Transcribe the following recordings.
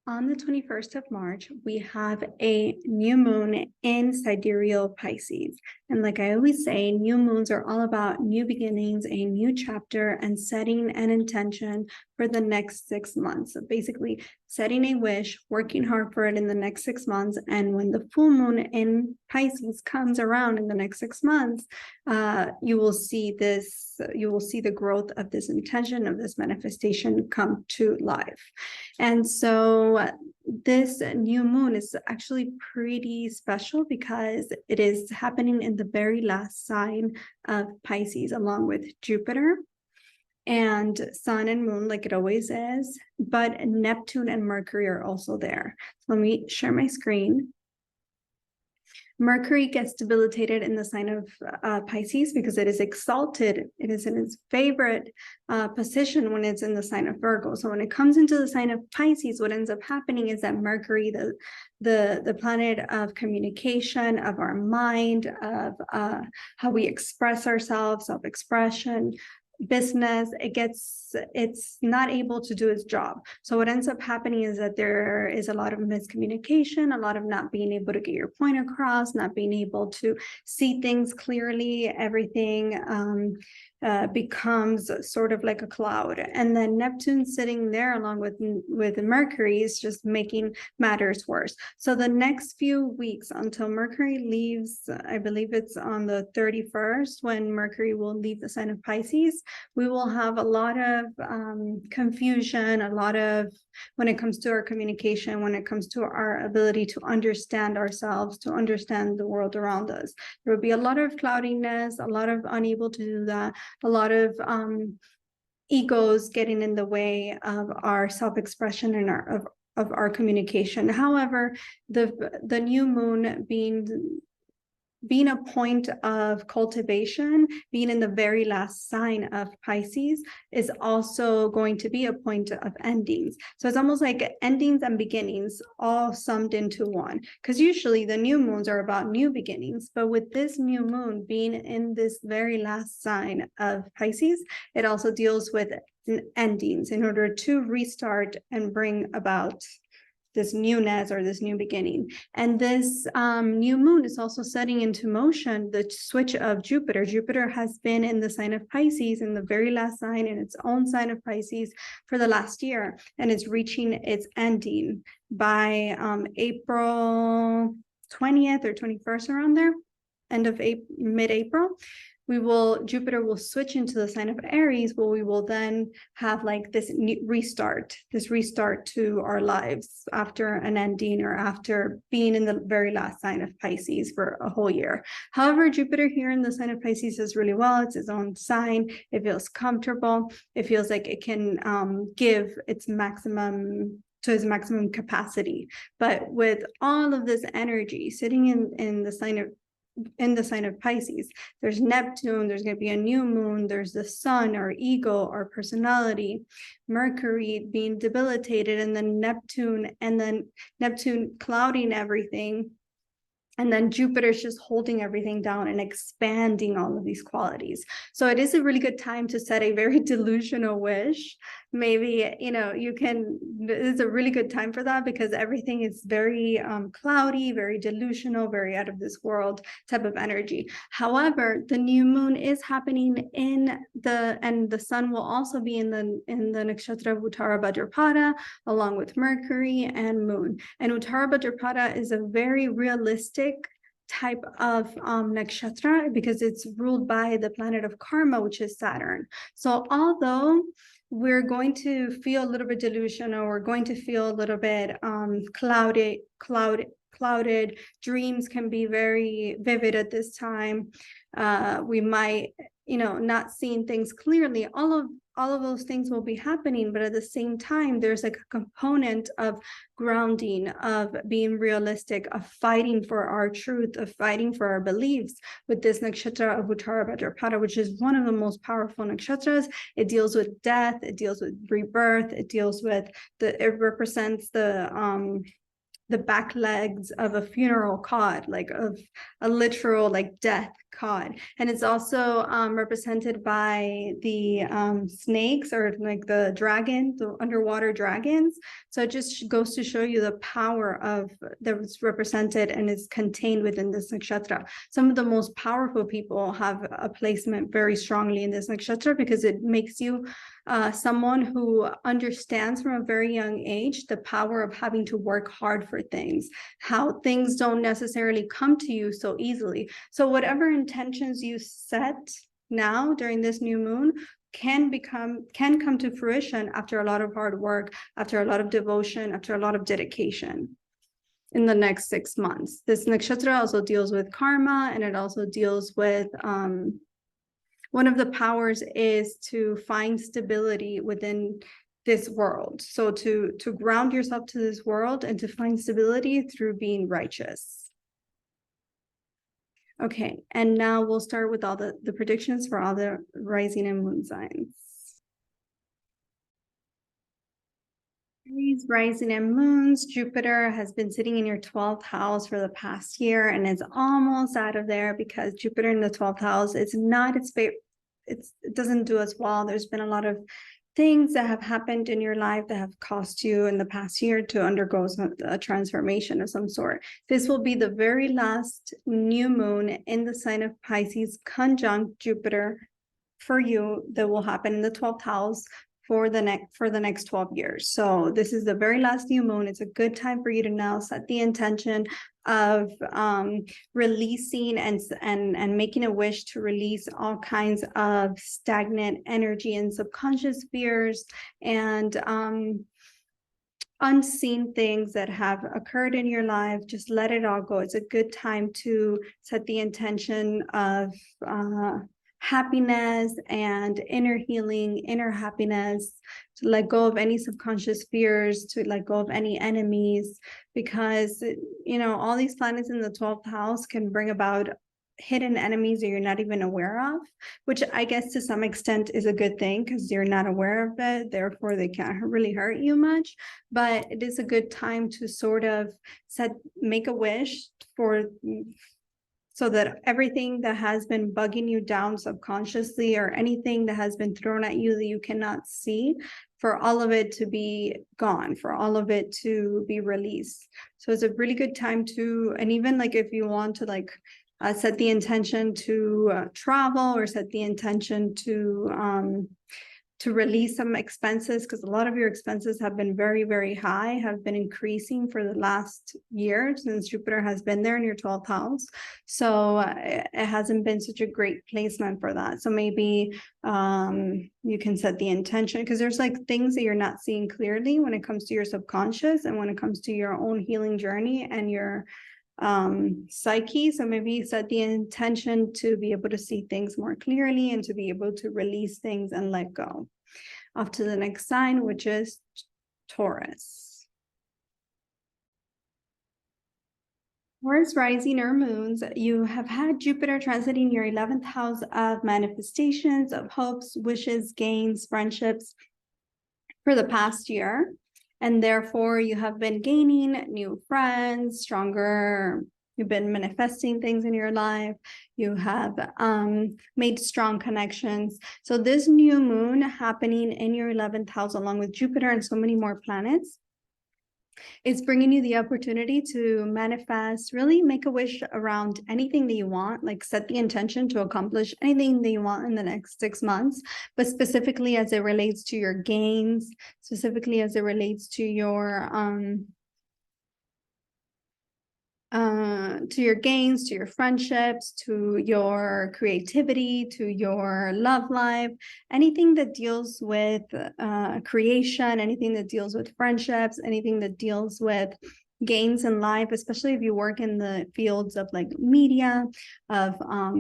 On the 21st of March, we have a new moon in sidereal Pisces. And like I always say, new moons are all about new beginnings, a new chapter, and setting an intention for the next 6 months. So basically, setting a wish, working hard for it in the next 6 months. And when the full moon in Pisces comes around in the next 6 months, you will see the growth of this intention, of this manifestation come to life. And so this new moon is actually pretty special because it is happening in the very last sign of Pisces, along with Jupiter and Sun and Moon, like it always is. But Neptune and Mercury are also there. So let me share my screen. Mercury gets debilitated in the sign of Pisces because it is exalted. It is in its favorite position when it's in the sign of Virgo. So when it comes into the sign of Pisces, what ends up happening is that Mercury, the planet of communication, of our mind, of how we express ourselves, self-expression, business, it's not able to do its job. So what ends up happening is that there is a lot of miscommunication, a lot of not being able to get your point across, not being able to see things clearly. Everything becomes sort of like a cloud. And then Neptune sitting there along with Mercury is just making matters worse. So the next few weeks until Mercury leaves, I believe it's on the 31st when Mercury will leave the sign of Pisces, we will have a lot of confusion, a lot of, when it comes to our communication, when it comes to our ability to understand ourselves, to understand the world around us. There will be a lot of cloudiness, a lot of unable to do that, a lot of egos getting in the way of our self-expression and of our communication. However, the new moon being a point of cultivation, being in the very last sign of Pisces, is also going to be a point of endings. So it's almost like endings and beginnings all summed into one, because usually the new moons are about new beginnings, but with this new moon being in this very last sign of Pisces, it also deals with endings in order to restart and bring about this newness or this new beginning. And this new moon is also setting into motion the switch of Jupiter. Jupiter has been in the sign of Pisces, in the very last sign, in its own sign of Pisces for the last year, and it's reaching its ending by April 20th or 21st, around there, end of mid-April. Jupiter will switch into the sign of Aries, where we will then have like this restart to our lives after an ending or after being in the very last sign of Pisces for a whole year. However, Jupiter here in the sign of Pisces does really well. It's its own sign. It feels comfortable. It feels like it can give its maximum to its maximum capacity. But with all of this energy sitting in the sign of Pisces, there's Neptune, there's going to be a new moon, there's the sun, our ego, our personality, Mercury being debilitated, and then Neptune clouding everything, and then Jupiter's just holding everything down and expanding all of these qualities. So it is a really good time to set a very delusional wish. Maybe, it's a really good time for that, because everything is very cloudy, very delusional, very out of this world type of energy. However, the new moon is happening and the sun will also be in the nakshatra of Uttara Bhadrapada, along with Mercury and moon. And Uttara Bhadrapada is a very realistic type of nakshatra because it's ruled by the planet of karma, which is Saturn. So although we're going to feel a little bit delusional, we're going to feel a little bit clouded, dreams can be very vivid at this time. We might, not seeing things clearly. All of those things will be happening, but at the same time, there's like a component of grounding, of being realistic, of fighting for our truth, of fighting for our beliefs with this nakshatra of Uttara Bhadrapada, which is one of the most powerful nakshatras. It deals with death, it deals with rebirth, it represents the back legs of a funeral cot, like of a literal like death caught. And it's also represented by the snakes, or like the dragon, the underwater dragons. So it just goes to show you the power of that's represented and is contained within this nakshatra. Some of the most powerful people have a placement very strongly in this nakshatra, because it makes you someone who understands from a very young age the power of having to work hard for things, how things don't necessarily come to you so easily. So whatever intentions you set now during this new moon can come to fruition after a lot of hard work, after a lot of devotion, after a lot of dedication in the next 6 months. This nakshatra also deals with karma, and it also deals with one of the powers is to find stability within this world. So to ground yourself to this world and to find stability through being righteous. Okay, and now we'll start with all the predictions for all the rising and moon signs. Aries, rising and moons. Jupiter has been sitting in your 12th house for the past year, and it's almost out of there, because Jupiter in the 12th house is not its favorite. It doesn't do as well. There's been a lot of things that have happened in your life that have caused you in the past year to undergo a transformation of some sort. This will be the very last new moon in the sign of Pisces conjunct Jupiter for you that will happen in the 12th house for the next 12 years. So this is the very last new moon. It's a good time for you to now set the intention of releasing and making a wish to release all kinds of stagnant energy and subconscious fears and unseen things that have occurred in your life. Just let it all go. It's a good time to set the intention of happiness and inner healing, inner happiness, to let go of any subconscious fears, to let go of any enemies, because, you know, all these planets in the 12th house can bring about hidden enemies that you're not even aware of, which I guess to some extent is a good thing, because you're not aware of it, therefore they can't really hurt you much. But it is a good time to sort of make a wish so that everything that has been bugging you down subconsciously, or anything that has been thrown at you that you cannot see, for all of it to be gone, for all of it to be released. So it's a really good time to, and even like if you want to like set the intention to travel, or set the intention to release some expenses, because a lot of your expenses have been very, very high, have been increasing for the last year since Jupiter has been there in your 12th house. So it hasn't been such a great placement for that. So maybe you can set the intention, because there's like things that you're not seeing clearly when it comes to your subconscious and when it comes to your own healing journey and your psyche. So maybe set the intention to be able to see things more clearly and to be able to release things and let go. Off to the next sign, which is Taurus. Taurus rising or moons, you have had Jupiter transiting your 11th house of manifestations, of hopes, wishes, gains, friendships for the past year. And therefore, you have been gaining new friends, you've been manifesting things in your life. You have made strong connections. So this new moon happening in your 11th house, along with Jupiter and so many more planets, it's bringing you the opportunity to manifest, really make a wish around anything that you want, like set the intention to accomplish anything that you want in the next 6 months, but specifically as it relates to your gains, specifically as it relates to your gains, to your friendships, to your creativity, to your love life, anything that deals with creation, anything that deals with friendships, anything that deals with gains in life, especially if you work in the fields of like media, of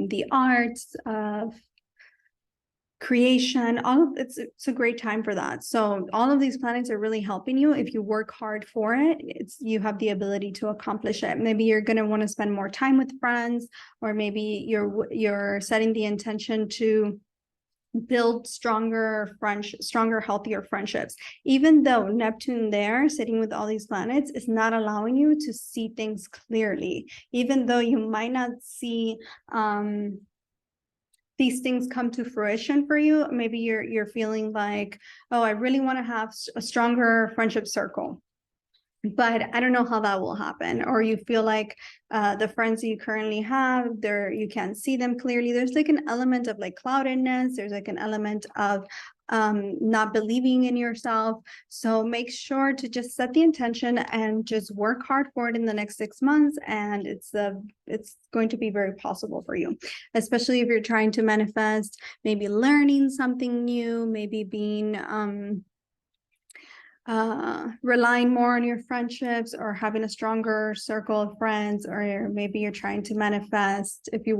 the arts, of creation, it's a great time for that. So all of these planets are really helping you. If you work hard for it, you have the ability to accomplish it. Maybe you're going to want to spend more time with friends, or maybe you're setting the intention to build stronger, healthier friendships. Even though Neptune there, sitting with all these planets, is not allowing you to see things clearly, even though you might not see these things come to fruition for you. Maybe you're feeling like, oh, I really want to have a stronger friendship circle, but I don't know how that will happen. Or you feel like the friends that you currently have, you can't see them clearly. There's like an element of like cloudedness. There's like an element of not believing in yourself. So make sure to just set the intention and just work hard for it in the next 6 months. And it's going to be very possible for you, especially if you're trying to manifest, maybe learning something new, maybe being relying more on your friendships, or having a stronger circle of friends, or maybe you're trying to manifest if you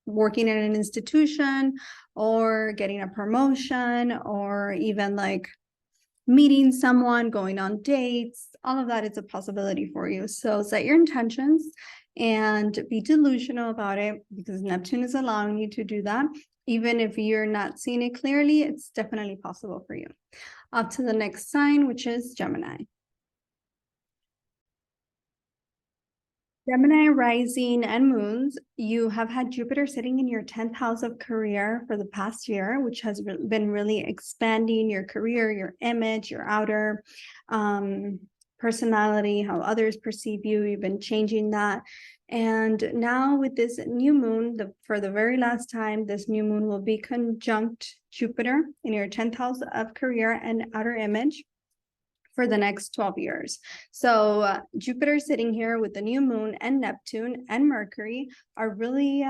working in an institution, or getting a promotion, or even like meeting someone, going on dates. All of that is a possibility for you. So set your intentions and be delusional about it, because Neptune is allowing you to do that. Even if you're not seeing it clearly, it's definitely possible for you. Up to the next sign, which is Gemini. Gemini rising and moons, you have had Jupiter sitting in your 10th house of career for the past year, which has been really expanding your career, your image, your outer personality, how others perceive you. You've been changing that. And now with this new moon, for the very last time, this new moon will be conjunct Jupiter in your 10th house of career and outer image for the next 12 years. So Jupiter sitting here with the new moon, and Neptune and Mercury are really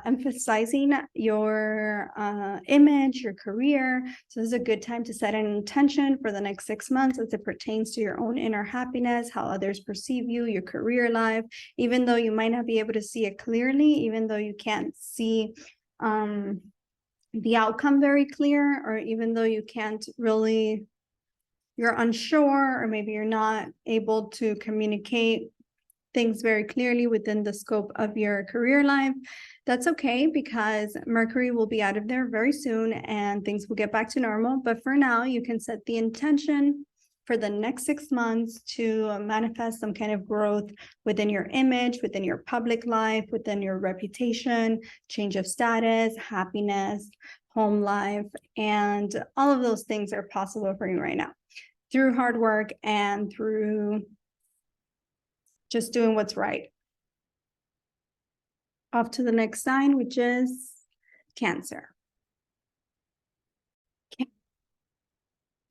emphasizing your image, your career. So this is a good time to set an intention for the next 6 months as it pertains to your own inner happiness, how others perceive you, your career life. Even though you might not be able to see it clearly, even though you can't see the outcome very clear, or even though you can't really, you're unsure, or maybe you're not able to communicate things very clearly within the scope of your career life, that's okay, because Mercury will be out of there very soon and things will get back to normal. But for now, you can set the intention for the next 6 months to manifest some kind of growth within your image, within your public life, within your reputation, change of status, happiness, home life, and all of those things are possible for you right now through hard work and through just doing what's right. Off to the next sign, which is Cancer.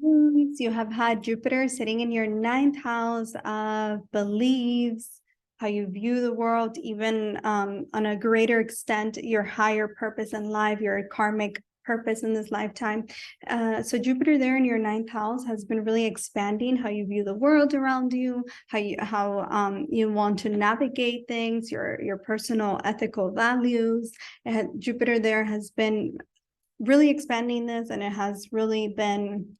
You have had Jupiter sitting in your 9th house of beliefs, how you view the world, even on a greater extent, your higher purpose in life, your karmic purpose in this lifetime. So Jupiter there in your 9th house has been really expanding how you view the world around you, how you want to navigate things, your personal ethical values. Jupiter there has been really expanding this, and it has really been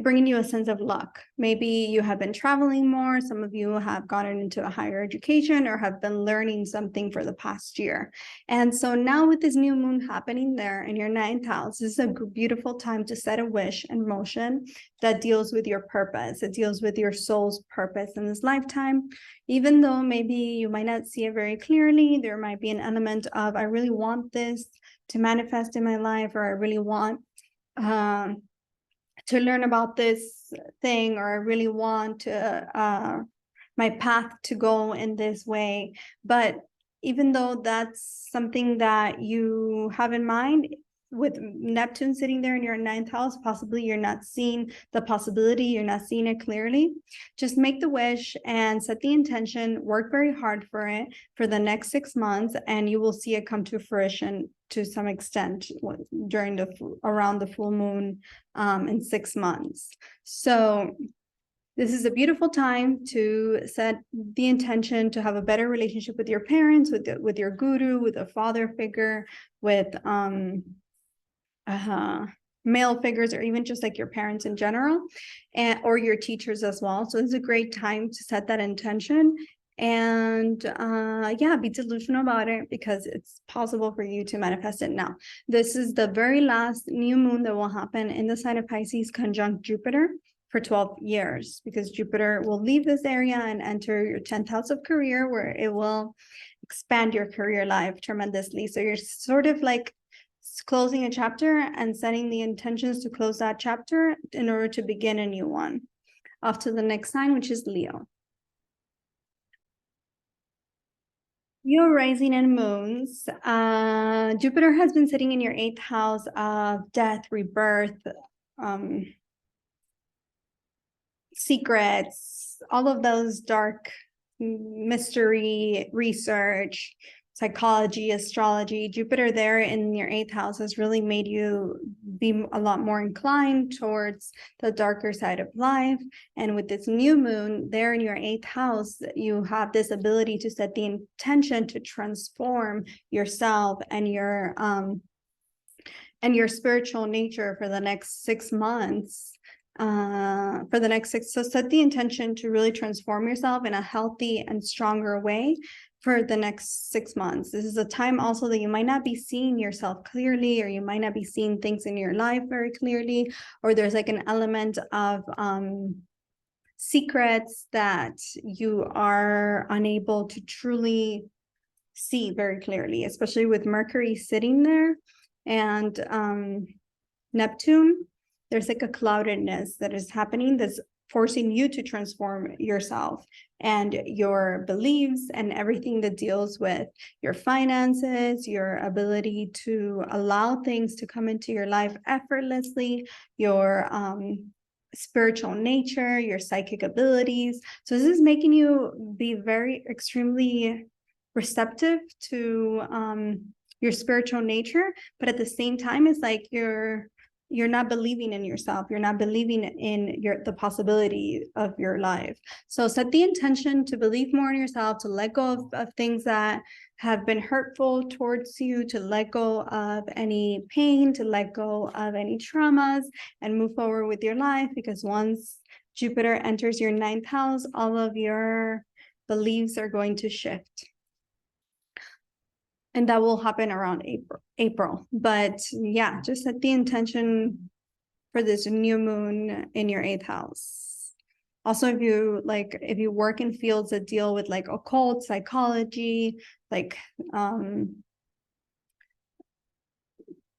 bringing you a sense of luck. Maybe you have been traveling more. Some of you have gotten into a higher education or have been learning something for the past year. And so now with this new moon happening there in your 9th house, this is a beautiful time to set a wish in motion that deals with your purpose. It deals with your soul's purpose in this lifetime. Even though maybe you might not see it very clearly, there might be an element of, I really want this to manifest in my life, or I really want to learn about this thing, or I really want my path to go in this way. But even though that's something that you have in mind, with Neptune sitting there in your 9th house, possibly you're not seeing the possibility, you're not seeing it clearly. Just make the wish and set the intention, work very hard for it for the next 6 months, and you will see it come to fruition to some extent during around the full moon in 6 months. So this is a beautiful time to set the intention to have a better relationship with your parents, with your guru, with a father figure, with male figures, or even just like your parents in general, or your teachers as well. So it's a great time to set that intention and yeah, be delusional about it, because it's possible for you to manifest it now. This is the very last new moon that will happen in the sign of Pisces conjunct Jupiter for 12 years, because Jupiter will leave this area and enter your 10th house of career, where it will expand your career life tremendously. So you're sort of like closing a chapter and setting the intentions to close that chapter in order to begin a new one. Off to the next sign, which is Leo. Your rising and moons. Jupiter has been sitting in your 8th house of death, rebirth, secrets, all of those dark mystery research, psychology, astrology. Jupiter there in your 8th house has really made you be a lot more inclined towards the darker side of life. And with this new moon there in your 8th house, you have this ability to set the intention to transform yourself and your spiritual nature for the next 6 months. So set the intention to really transform yourself in a healthy and stronger way for the next 6 months. This is a time also that you might not be seeing yourself clearly, or you might not be seeing things in your life very clearly, or there's like an element of secrets that you are unable to truly see very clearly, especially with Mercury sitting there and Neptune. There's like a cloudedness that is happening that's forcing you to transform yourself and your beliefs and everything that deals with your finances, your ability to allow things to come into your life effortlessly, your spiritual nature, your psychic abilities. So this is making you be very extremely receptive to your spiritual nature, but at the same time, it's like you're not believing in yourself. You're not believing in the possibility of your life. So set the intention to believe more in yourself, to let go of things that have been hurtful towards you, to let go of any pain, to let go of any traumas, and move forward with your life. Because once Jupiter enters your 9th house, all of your beliefs are going to shift. And that will happen around April. But yeah, just set the intention for this new moon in your 8th house. Also, if you work in fields that deal with like occult, psychology, like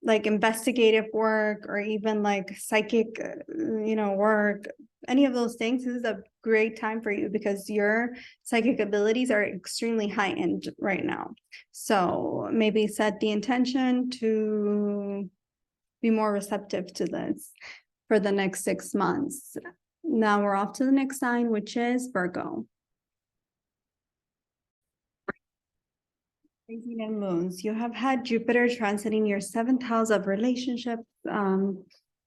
investigative work, or even like psychic, work, any of those things, this is a great time for you, because your psychic abilities are extremely heightened right now. So maybe set the intention to be more receptive to this for the next 6 months. Now we're off to the next sign, which is Virgo. Rising and moons. You have had Jupiter transiting your 7th house of relationships,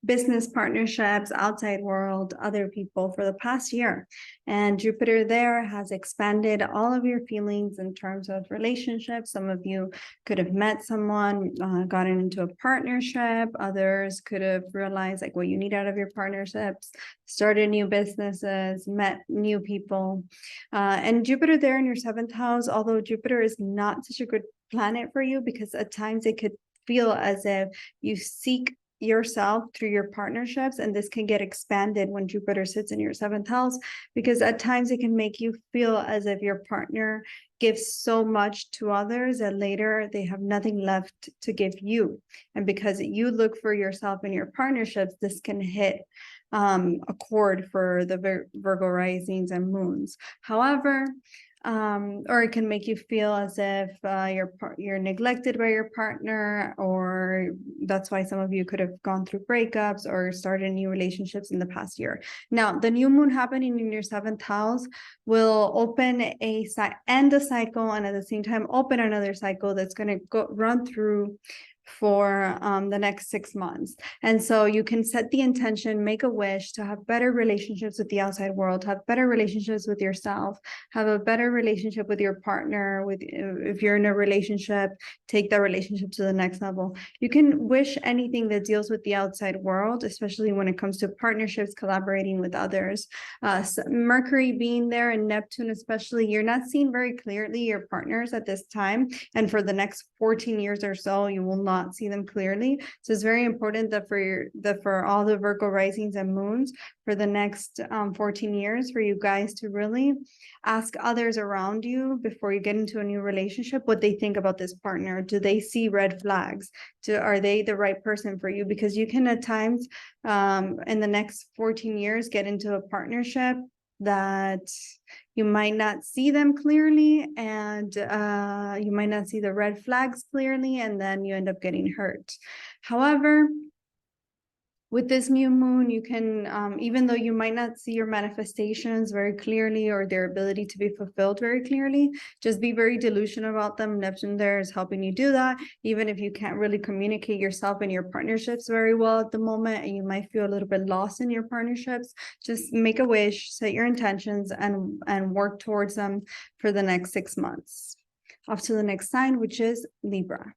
business partnerships, outside world, other people for the past year. And Jupiter there has expanded all of your feelings in terms of relationships. Some of you could have met someone, gotten into a partnership. Others could have realized like what you need out of your partnerships, started new businesses, met new people. And Jupiter there in your 7th house, although Jupiter is not such a good planet for you, because at times it could feel as if you seek yourself through your partnerships, and this can get expanded when Jupiter sits in your 7th house, because at times it can make you feel as if your partner gives so much to others that later they have nothing left to give you. And because you look for yourself in your partnerships, this can hit a chord for the Virgo risings and moons. However, or it can make you feel as if you're neglected by your partner, or that's why some of you could have gone through breakups or started new relationships in the past year. Now, the new moon happening in your 7th house will end a cycle, and at the same time open another cycle that's going to run through for the next 6 months. And so you can set the intention, make a wish to have better relationships with the outside world, have better relationships with yourself, have a better relationship with your partner, with if you're in a relationship, take that relationship to the next level. You can wish anything that deals with the outside world, especially when it comes to partnerships, collaborating with others. So Mercury being there and Neptune especially, you're not seeing very clearly your partners at this time. And for the next 14 years or so, you will not see them clearly. So it's very important that for all the Virgo risings and moons for the next 14 years, for you guys to really ask others around you before you get into a new relationship what they think about this partner. Do they see red flags? Are they the right person for you? Because you can at times in the next 14 years get into a partnership that you might not see them clearly, and you might not see the red flags clearly, and then you end up getting hurt. However, with this new moon, you can, even though you might not see your manifestations very clearly or their ability to be fulfilled very clearly, just be very delusional about them. Neptune there is helping you do that, even if you can't really communicate yourself and your partnerships very well at the moment, and you might feel a little bit lost in your partnerships. Just make a wish, set your intentions, and work towards them for the next 6 months. Off to the next sign, which is Libra.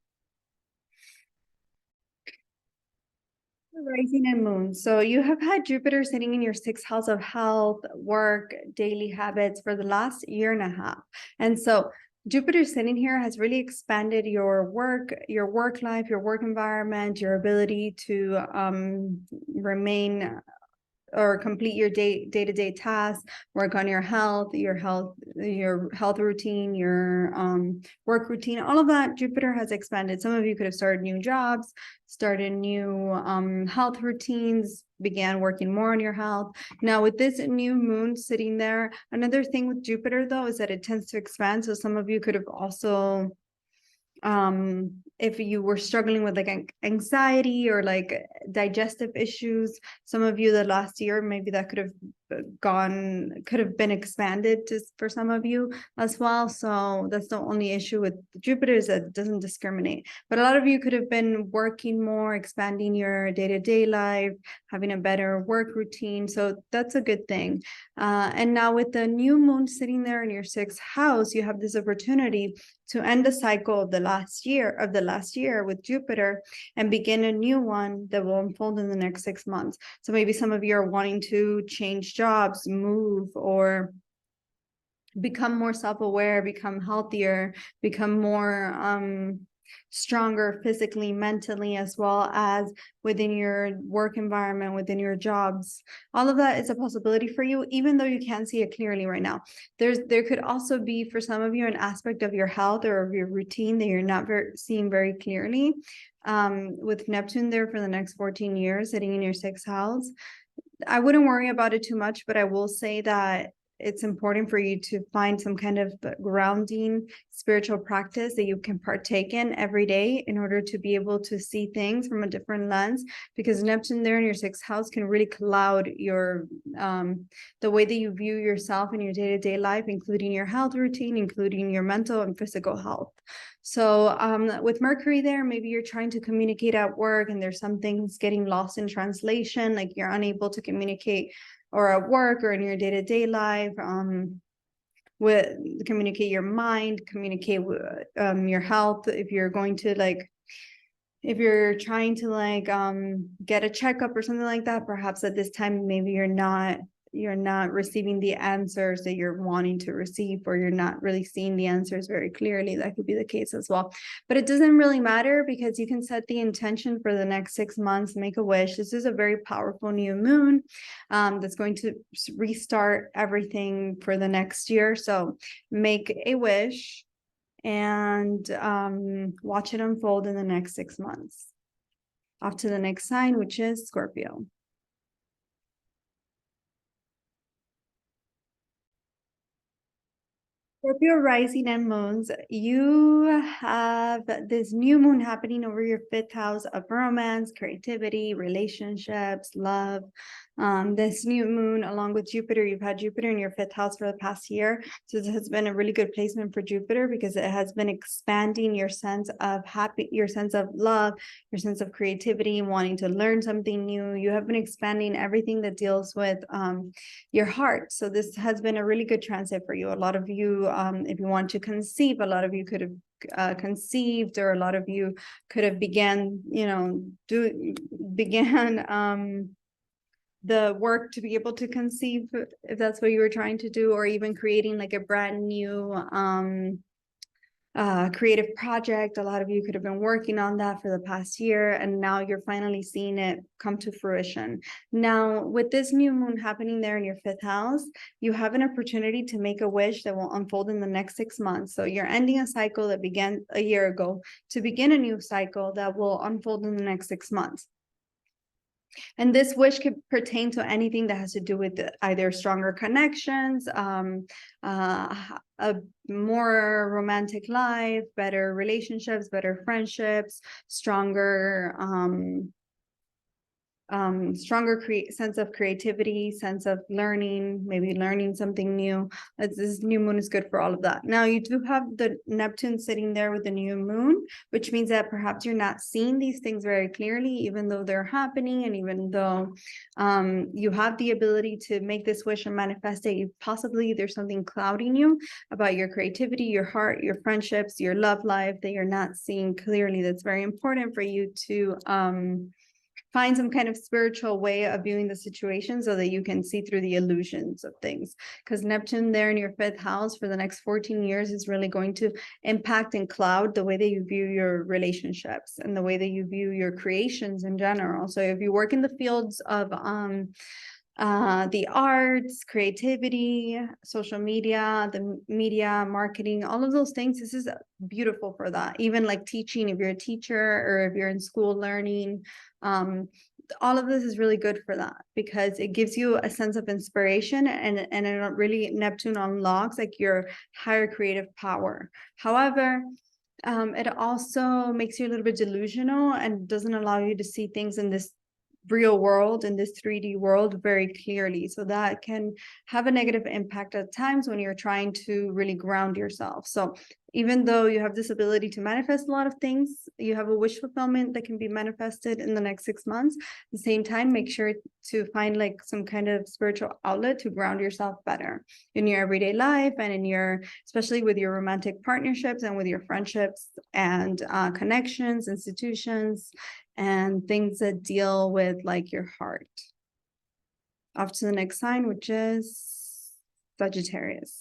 Rising and moon. So you have had Jupiter sitting in your 6th house of health, work, daily habits for the last year and a half. And so Jupiter sitting here has really expanded your work life, your work environment, your ability to remain or complete your day-to-day tasks, work on your health routine, your work routine, all of that. Jupiter has expanded. Some of you could have started new jobs, started new health routines, began working more on your health. Now with this new moon sitting there, another thing with Jupiter though is that it tends to expand. So some of you could have also if you were struggling with like anxiety or like digestive issues, some of you the last year, maybe that could have been expanded for some of you as well. So that's the only issue with Jupiter, is that it doesn't discriminate. But a lot of you could have been working more, expanding your day-to-day life, having a better work routine. So that's a good thing. And now with the new moon sitting there in your 6th house, you have this opportunity to end the cycle of the last year with Jupiter and begin a new one that will unfold in the next 6 months. So maybe some of you are wanting to change jobs, move, or become more self-aware, become healthier, become more stronger physically, mentally, as well as within your work environment, within your jobs. All of that is a possibility for you, even though you can't see it clearly right now. There could also be, for some of you, an aspect of your health or of your routine that you're not seeing very clearly. With Neptune there for the next 14 years, sitting in your 6th house, I wouldn't worry about it too much, but I will say that it's important for you to find some kind of grounding spiritual practice that you can partake in every day in order to be able to see things from a different lens, because Neptune there in your 6th house can really cloud your the way that you view yourself in your day-to-day life, including your health routine, including your mental and physical health. So with Mercury there, maybe you're trying to communicate at work and there's some things getting lost in translation, like you're unable to communicate or at work or in your day-to-day life, communicate your mind, communicate your health. If you're going to if you're trying to get a checkup or something like that, perhaps at this time, maybe you're not receiving the answers that you're wanting to receive, or you're not really seeing the answers very clearly. That could be the case as well. But it doesn't really matter, because you can set the intention for the next 6 months, make a wish. This is a very powerful new moon that's going to restart everything for the next year. So make a wish and watch it unfold in the next 6 months. Off to the next sign, which is Scorpio. Scorpio rising and moons, you have this new moon happening over your 5th house of romance, creativity, relationships, love. This new moon, along with Jupiter, you've had Jupiter in your 5th house for the past year. So this has been a really good placement for Jupiter because it has been expanding your sense of your sense of love, your sense of creativity, wanting to learn something new. You have been expanding everything that deals with your heart. So this has been a really good transit for you. A lot of you, if you want to conceive, a lot of you could have conceived, or a lot of you could have began the work to be able to conceive, if that's what you were trying to do, or even creating like a brand new creative project. A lot of you could have been working on that for the past year, and now you're finally seeing it come to fruition. Now, with this new moon happening there in your 5th house, you have an opportunity to make a wish that will unfold in the next 6 months. So you're ending a cycle that began a year ago to begin a new cycle that will unfold in the next 6 months. And this wish could pertain to anything that has to do with either stronger connections, a more romantic life, better relationships, better friendships, stronger sense of creativity, sense of learning, maybe learning something new. This new moon is good for all of that. Now, you do have the Neptune sitting there with the new moon, which means that perhaps you're not seeing these things very clearly, even though they're happening, and even though you have the ability to make this wish and manifest it, possibly there's something clouding you about your creativity, your heart, your friendships, your love life that you're not seeing clearly. That's very important for you to find some kind of spiritual way of viewing the situation so that you can see through the illusions of things. Because Neptune there in your 5th house for the next 14 years is really going to impact and cloud the way that you view your relationships and the way that you view your creations in general. So if you work in the fields of the arts, creativity, social media, the media, marketing, all of those things, this is beautiful for that. Even like teaching, if you're a teacher or if you're in school learning, all of this is really good for that because it gives you a sense of inspiration, and it really, Neptune unlocks like your higher creative power. However, it also makes you a little bit delusional and doesn't allow you to see things in this real world, in this 3D world, very clearly. So that can have a negative impact at times when you're trying to really ground yourself. So even though you have this ability to manifest a lot of things, you have a wish fulfillment that can be manifested in the next 6 months. At the same time, make sure to find like some kind of spiritual outlet to ground yourself better in your everyday life and in your, especially with your romantic partnerships and with your friendships and connections, institutions, and things that deal with like your heart. Off to the next sign, which is Sagittarius.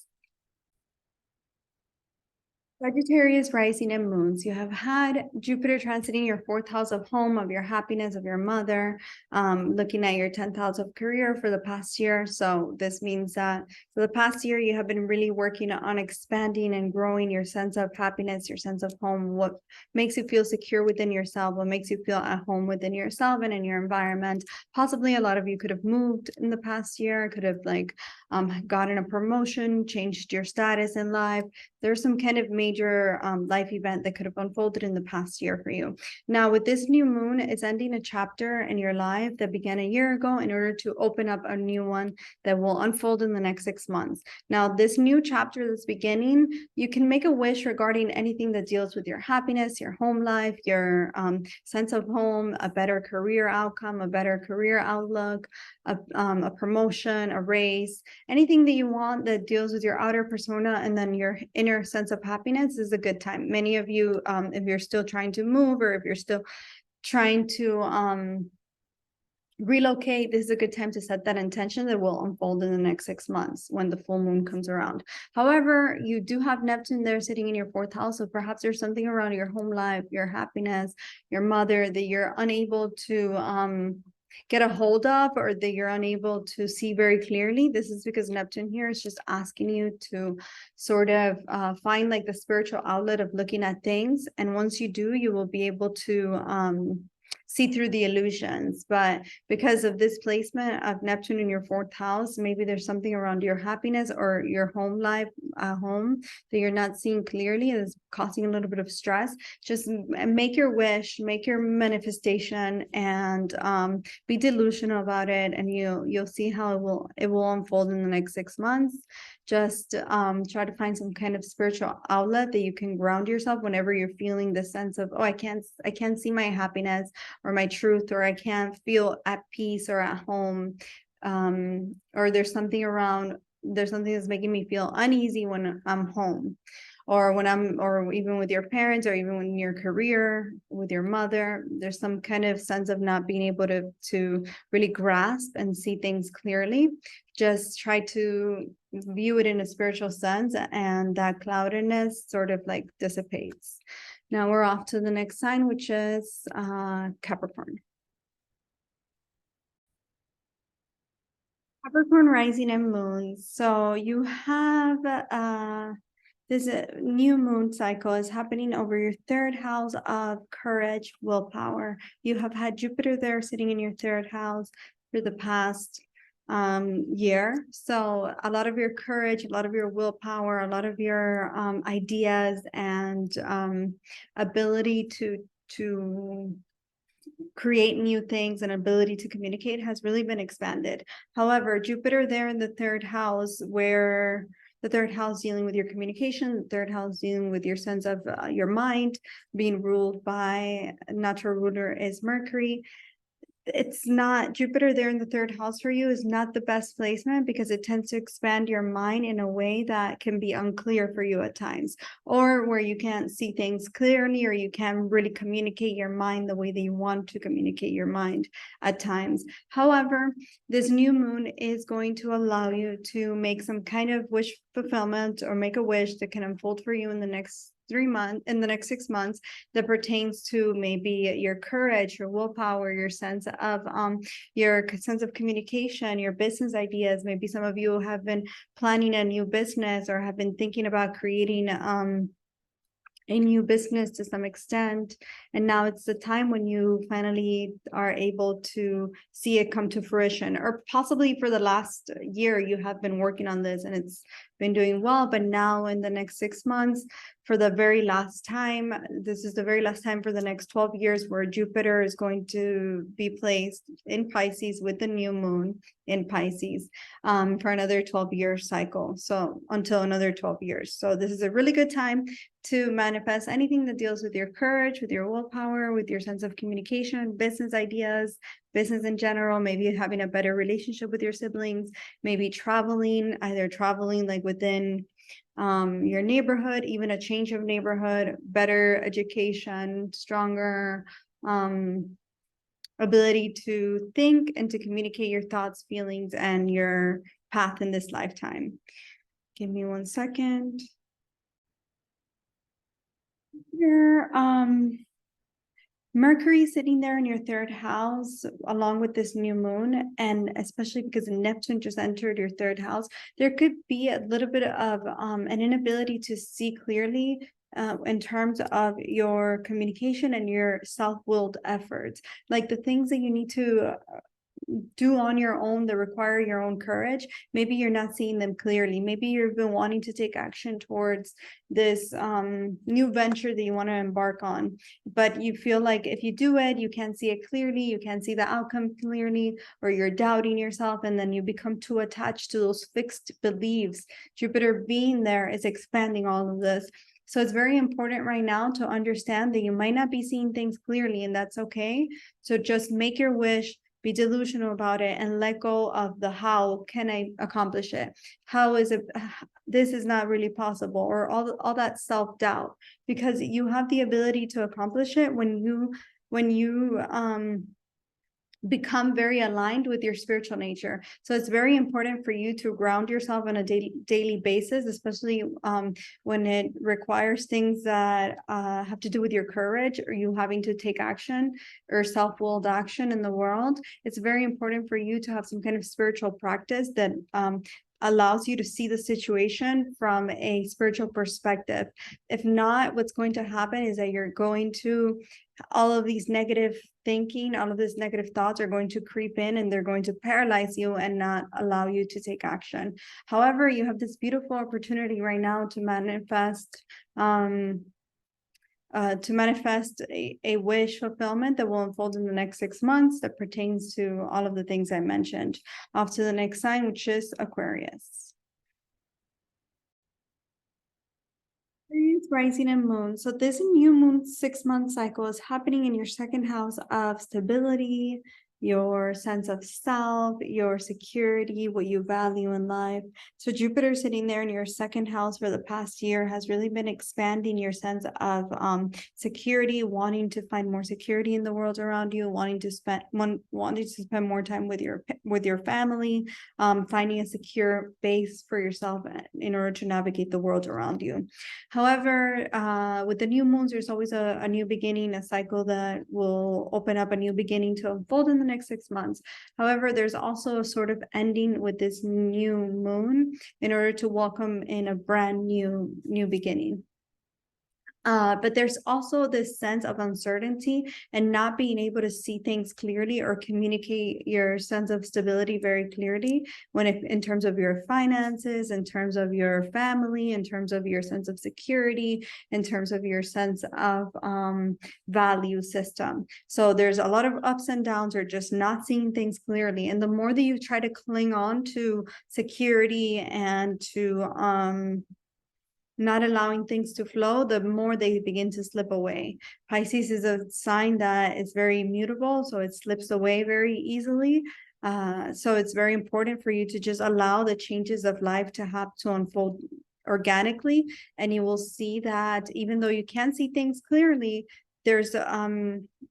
Sagittarius rising and moons. You have had Jupiter transiting your 4th house of home, of your happiness, of your mother, looking at your 10th house of career for the past year. So this means that for the past year, you have been really working on expanding and growing your sense of happiness, your sense of home, what makes you feel secure within yourself, what makes you feel at home within yourself and in your environment. Possibly a lot of you could have moved in the past year, could have like gotten a promotion, changed your status in life. There's some kind of major life event that could have unfolded in the past year for you. Now, with this new moon, it's ending a chapter in your life that began a year ago in order to open up a new one that will unfold in the next 6 months. Now, this new chapter that's beginning, you can make a wish regarding anything that deals with your happiness, your home life, your sense of home, a better career outcome, a better career outlook, a promotion, a raise, anything that you want that deals with your outer persona and then your inner sense of happiness is a good time. Many of you, if you're still trying to move or if you're still trying to relocate, this is a good time to set that intention that will unfold in the next 6 months when the full moon comes around. However, you do have Neptune there sitting in your 4th house, so perhaps there's something around your home life, your happiness, your mother that you're unable to get a hold of, or that you're unable to see very clearly. This is because Neptune here is just asking you to sort of find like the spiritual outlet of looking at things, and once you do, you will be able to see through the illusions. But because of this placement of Neptune in your fourth house, maybe there's something around your happiness or your home life, home, that you're not seeing clearly, is causing a little bit of stress. Just make your wish, make your manifestation, and be delusional about it, and you'll see how it will unfold in the next 6 months. Just try to find some kind of spiritual outlet that you can ground yourself whenever you're feeling the sense of, oh, I can't see my happiness or my truth, or I can't feel at peace or at home, or there's something that's making me feel uneasy when I'm home, or or even with your parents, or even in your career with your mother. There's some kind of sense of not being able to really grasp and see things clearly. Just try to view it in a spiritual sense, and that cloudiness sort of like dissipates. Now we're off to the next sign, which is Capricorn. Capricorn rising and moon. So you have this new moon cycle is happening over your third house of courage, willpower. You have had Jupiter there sitting in your third house for the past year. So a lot of your courage, a lot of your willpower, a lot of your ideas and ability to create new things and ability to communicate has really been expanded. However, Jupiter there in the third house, where the third house dealing with your communication, the third house dealing with your sense of your mind, being ruled by natural ruler is Mercury. It's not, Jupiter there in the third house for you is not the best placement, because it tends to expand your mind in a way that can be unclear for you at times, or where you can't see things clearly, or you can't really communicate your mind the way that you want to communicate your mind at times. However, this new moon is going to allow you to make some kind of wish fulfillment, or make a wish that can unfold for you in the next 3 months, in the next 6 months, that pertains to maybe your courage, your willpower, your sense of communication, your business ideas. Maybe some of you have been planning a new business, or have been thinking about creating a new business to some extent, and now it's the time when you finally are able to see it come to fruition. Or possibly for the last year you have been working on this and it's been doing well, but now in the next 6 months, for the very last time, this is the very last time for the next 12 years, where Jupiter is going to be placed in Pisces with the new moon in Pisces for another 12-year cycle, so until another 12 years. So this is a really good time to manifest anything that deals with your courage, with your willpower, with your sense of communication, business ideas, business in general, maybe having a better relationship with your siblings, maybe traveling, either traveling like within your neighborhood, even a change of neighborhood, better education, stronger ability to think and to communicate your thoughts, feelings, and your path in this lifetime. Give me 1 second. Here, Mercury sitting there in your third house, along with this new moon, and especially because Neptune just entered your third house, there could be a little bit of an inability to see clearly in terms of your communication and your self-willed efforts, like the things that you need to do on your own that require your own courage. Maybe you're not seeing them clearly. Maybe you've been wanting to take action towards this new venture that you want to embark on, but you feel like if you do it, you can't see it clearly, you can't see the outcome clearly, or you're doubting yourself, and then you become too attached to those fixed beliefs. Jupiter being there is expanding all of this. So it's very important right now to understand that you might not be seeing things clearly, and that's okay. So just make your wish, be delusional about it, and let go of the how can I accomplish it? How is it? This is not really possible, or all that self-doubt, because you have the ability to accomplish it when you become very aligned with your spiritual nature. So it's very important for you to ground yourself on a daily basis, especially when it requires things that have to do with your courage, or you having to take action or self-willed action in the world. It's very important for you to have some kind of spiritual practice that allows you to see the situation from a spiritual perspective. If not, what's going to happen is that you're going to, all of these negative thinking, all of these negative thoughts are going to creep in, and they're going to paralyze you and not allow you to take action. However, you have this beautiful opportunity right now to manifest a wish fulfillment that will unfold in the next 6 months that pertains to all of the things I mentioned. Off to the next sign, which is Aquarius. Aquarius, rising and moon. So this new moon 6-month cycle is happening in your second house of stability, your sense of self, your security, what you value in life. So Jupiter sitting there in your second house for the past year has really been expanding your sense of security, wanting to find more security in the world around you, wanting to spend more time with your family, finding a secure base for yourself in order to navigate the world around you. However, with the new moons, there's always a new beginning, a cycle that will open up a new beginning to unfold in the next 6 months. However, there's also a sort of ending with this new moon in order to welcome in a brand new beginning. But there's also this sense of uncertainty and not being able to see things clearly or communicate your sense of stability very clearly in terms of your finances, in terms of your family, in terms of your sense of security, in terms of your sense of value system. So there's a lot of ups and downs or just not seeing things clearly. And the more that you try to cling on to security and to not allowing things to flow, the more they begin to slip away. Pisces is a sign that is very mutable, so it slips away very easily. So it's very important for you to just allow the changes of life to unfold organically, and you will see that even though you can't see things clearly, there's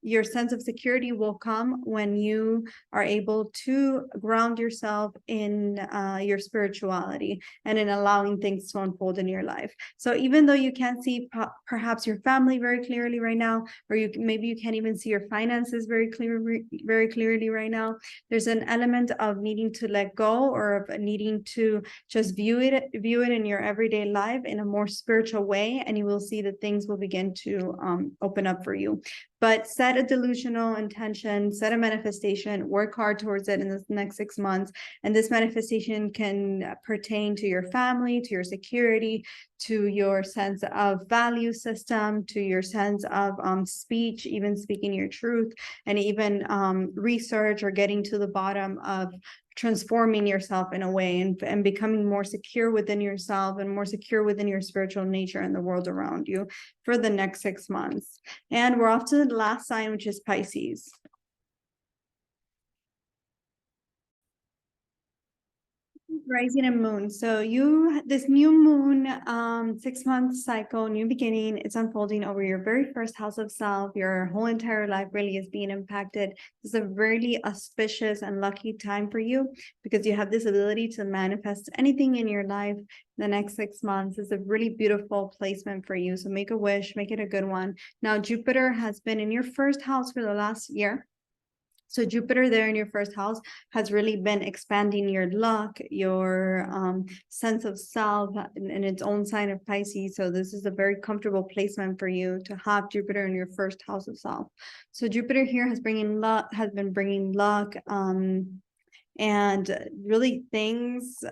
your sense of security will come when you are able to ground yourself in your spirituality and in allowing things to unfold in your life. So even though you can't see perhaps your family very clearly right now, or maybe you can't even see your finances very clearly right now, there's an element of needing to let go, or of needing to just view it in your everyday life in a more spiritual way, and you will see that things will begin to open up for you. But set a delusional intention, set a manifestation, work hard towards it in the next 6 months. And this manifestation can pertain to your family, to your security, to your sense of value system, to your sense of speech, even speaking your truth, and even research or getting to the bottom of transforming yourself in a way and becoming more secure within yourself and more secure within your spiritual nature and the world around you for the next 6 months. And we're off to the last sign, which is Pisces. Rising and moon. So this new moon 6-month cycle, new beginning, it's unfolding over your very first house of self. Your whole entire life really is being impacted. It's a really auspicious and lucky time for you because you have this ability to manifest anything in your life. The next 6 months is a really beautiful placement for you. So make a wish, make it a good one. Now, Jupiter has been in your first house for the last year. So Jupiter there in your first house has really been expanding your luck, your sense of self in its own sign of Pisces. So this is a very comfortable placement for you to have Jupiter in your first house of self. So Jupiter here has been bringing luck and really things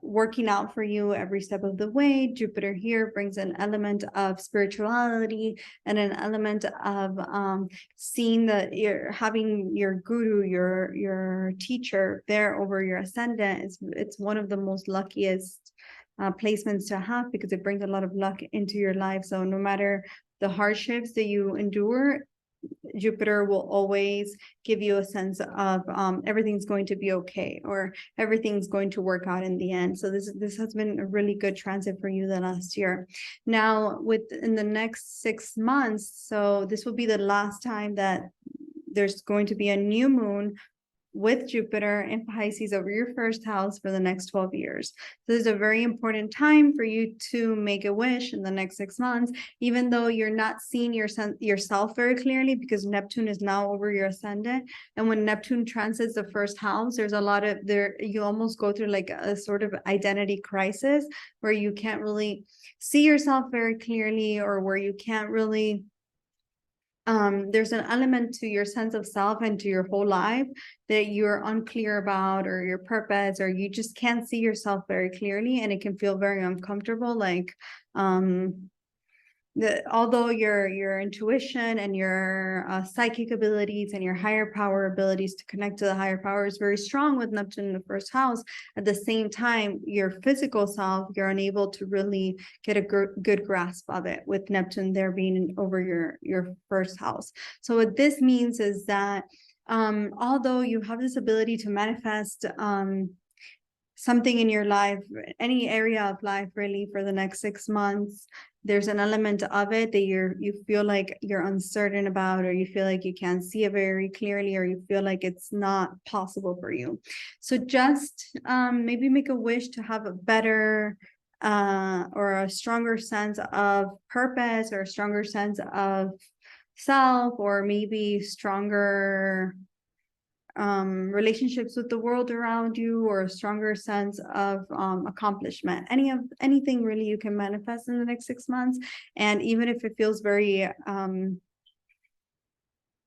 working out for you every step of the way. Jupiter here brings an element of spirituality and an element of seeing that you're having your guru, your teacher there over your ascendant. It's one of the most luckiest placements to have because it brings a lot of luck into your life. So no matter the hardships that you endure, Jupiter will always give you a sense of everything's going to be okay, or everything's going to work out in the end. So this has been a really good transit for you the last year. Now, in the next 6 months, so this will be the last time that there's going to be a new moon with Jupiter in Pisces over your first house for the next 12 years. So this is a very important time for you to make a wish in the next 6 months, even though you're not seeing yourself very clearly, because Neptune is now over your ascendant. And when Neptune transits the first house, there's a lot of you almost go through like a sort of identity crisis where you can't really see yourself very clearly, or where you can't really there's an element to your sense of self and to your whole life that you're unclear about, or your purpose, or you just can't see yourself very clearly, and it can feel very uncomfortable. Like although your intuition and your psychic abilities and your higher power abilities to connect to the higher power is very strong with Neptune in the first house, at the same time, your physical self, you're unable to really get a good grasp of it with Neptune there being over your first house. So what this means is that although you have this ability to manifest something in your life, any area of life really, for the next 6 months, there's an element of it that you feel like you're uncertain about, or you feel like you can't see it very clearly, or you feel like it's not possible for you. So just maybe make a wish to have a better or a stronger sense of purpose, or a stronger sense of self, or maybe stronger relationships with the world around you, or a stronger sense of accomplishment. Anything really you can manifest in the next 6 months. And even if it feels very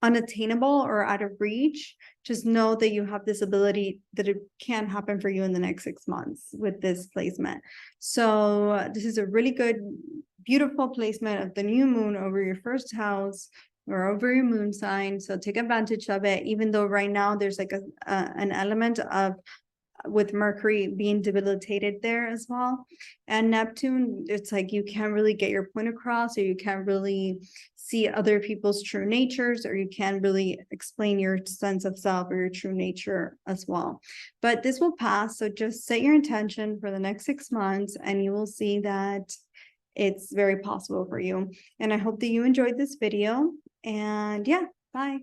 unattainable or out of reach, just know that you have this ability, that it can happen for you in the next 6 months with this placement. So this is a really good, beautiful placement of the new moon over your first house, or over your moon sign. So take advantage of it, even though right now there's like an element of, with Mercury being debilitated there as well. And Neptune, it's like you can't really get your point across, or you can't really see other people's true natures, or you can't really explain your sense of self or your true nature as well. But this will pass. So just set your intention for the next 6 months, and you will see that it's very possible for you. And I hope that you enjoyed this video. And yeah, bye.